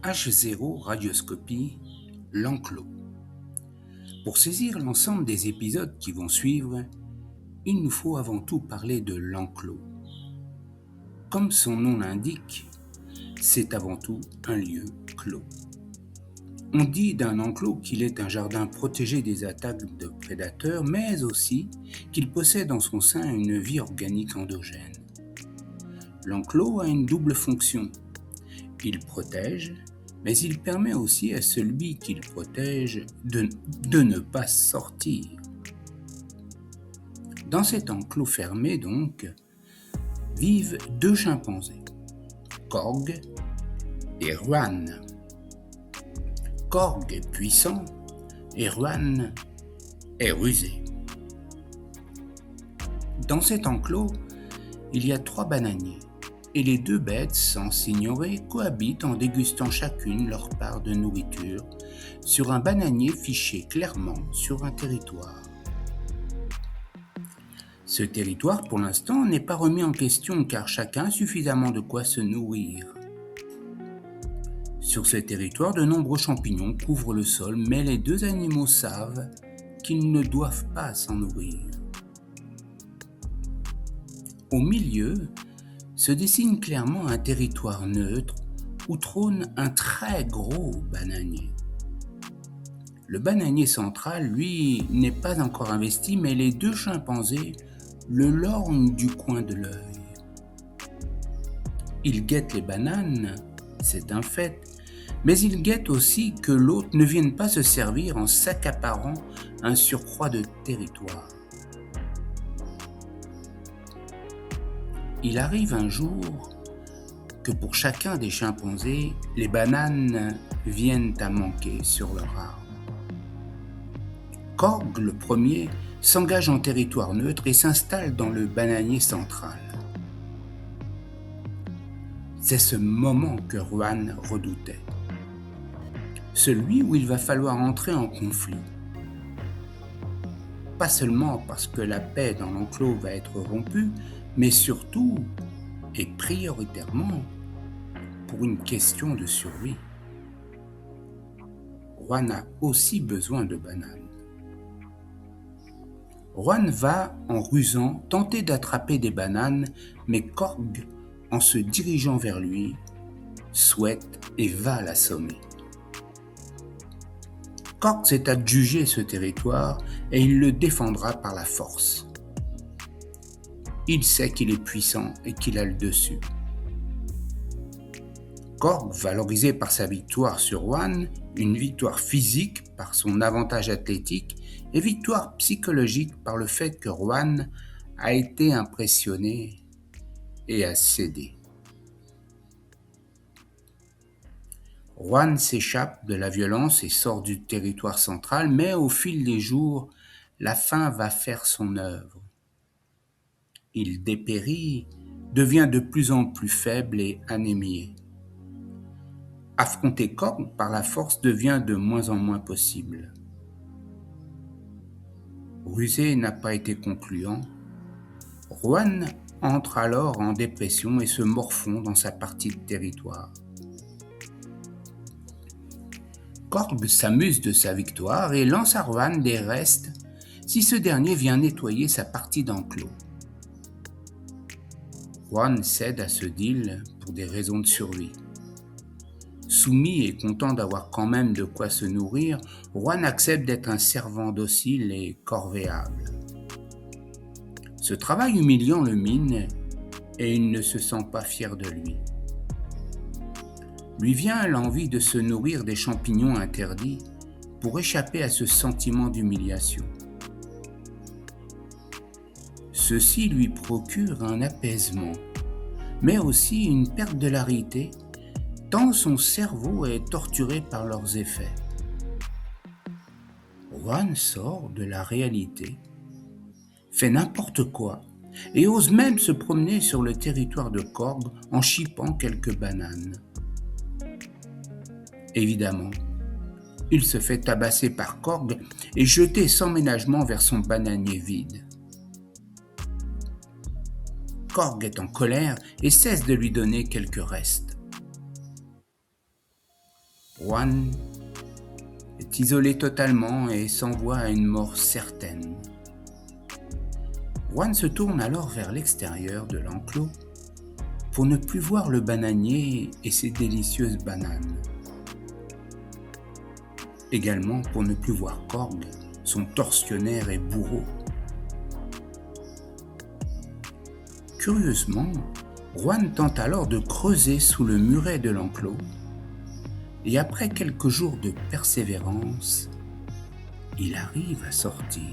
H0 Radioscopie, l'enclos. Pour saisir l'ensemble des épisodes qui vont suivre, il nous faut avant tout parler de l'enclos. Comme son nom l'indique, c'est avant tout un lieu clos. On dit d'un enclos qu'il est un jardin protégé des attaques de prédateurs, mais aussi qu'il possède en son sein une vie organique endogène. L'enclos a une double fonction. Il protège, mais il permet aussi à celui qu'il protège de ne pas sortir. Dans cet enclos fermé, donc, vivent deux chimpanzés, Korg et Juan. Korg est puissant et Juan est rusé. Dans cet enclos, il y a 3 bananiers, et les 2 bêtes, sans s'ignorer, cohabitent en dégustant chacune leur part de nourriture sur un bananier fiché clairement sur un territoire. Ce territoire, pour l'instant, n'est pas remis en question car chacun a suffisamment de quoi se nourrir. Sur ce territoire, de nombreux champignons couvrent le sol, mais les 2 animaux savent qu'ils ne doivent pas s'en nourrir. Au milieu, se dessine clairement un territoire neutre où trône un très gros bananier. Le bananier central, lui, n'est pas encore investi, mais les 2 chimpanzés le lorgnent du coin de l'œil. Ils guettent les bananes, c'est un fait, mais ils guettent aussi que l'autre ne vienne pas se servir en s'accaparant un surcroît de territoire. Il arrive un jour que pour chacun des chimpanzés, les bananes viennent à manquer sur leur arbre. Korg, le premier, s'engage en territoire neutre et s'installe dans le bananier central. C'est ce moment que Juan redoutait. Celui où il va falloir entrer en conflit. Pas seulement parce que la paix dans l'enclos va être rompue, mais surtout et prioritairement pour une question de survie. Juan a aussi besoin de bananes. Juan va, en rusant, tenter d'attraper des bananes, mais Korg, en se dirigeant vers lui, souhaite et va l'assommer. Korg s'est adjugé ce territoire et il le défendra par la force. Il sait qu'il est puissant et qu'il a le dessus. Korg, valorisé par sa victoire sur Juan, une victoire physique par son avantage athlétique et victoire psychologique par le fait que Juan a été impressionné et a cédé. Juan s'échappe de la violence et sort du territoire central, mais au fil des jours, la faim va faire son œuvre. Il dépérit, devient de plus en plus faible et anémié. Affronter Korg par la force devient de moins en moins possible. Rusé n'a pas été concluant. Juan entre alors en dépression et se morfond dans sa partie de territoire. Korg s'amuse de sa victoire et lance à Juan des restes si ce dernier vient nettoyer sa partie d'enclos. Juan cède à ce deal pour des raisons de survie. Soumis et content d'avoir quand même de quoi se nourrir, Juan accepte d'être un servant docile et corvéable. Ce travail humiliant le mine et il ne se sent pas fier de lui. Lui vient l'envie de se nourrir des champignons interdits pour échapper à ce sentiment d'humiliation. Ceci lui procure un apaisement, mais aussi une perte de larité, tant son cerveau est torturé par leurs effets. Juan sort de la réalité, fait n'importe quoi et ose même se promener sur le territoire de Korg en chipant quelques bananes. Évidemment, il se fait tabasser par Korg et jeter sans ménagement vers son bananier vide. Korg est en colère et cesse de lui donner quelques restes. Juan est isolé totalement et s'envoie à une mort certaine. Juan se tourne alors vers l'extérieur de l'enclos pour ne plus voir le bananier et ses délicieuses bananes. Également pour ne plus voir Korg, son tortionnaire et bourreau. Curieusement, Juan tente alors de creuser sous le muret de l'enclos et après quelques jours de persévérance, il arrive à sortir.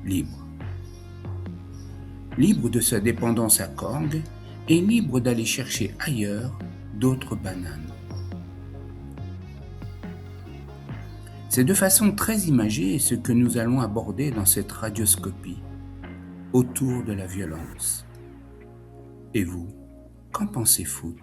Libre. Libre de sa dépendance à Korg et libre d'aller chercher ailleurs d'autres bananes. C'est de façon très imagée ce que nous allons aborder dans cette radioscopie autour de la violence. Et vous, qu'en pensez-vous ?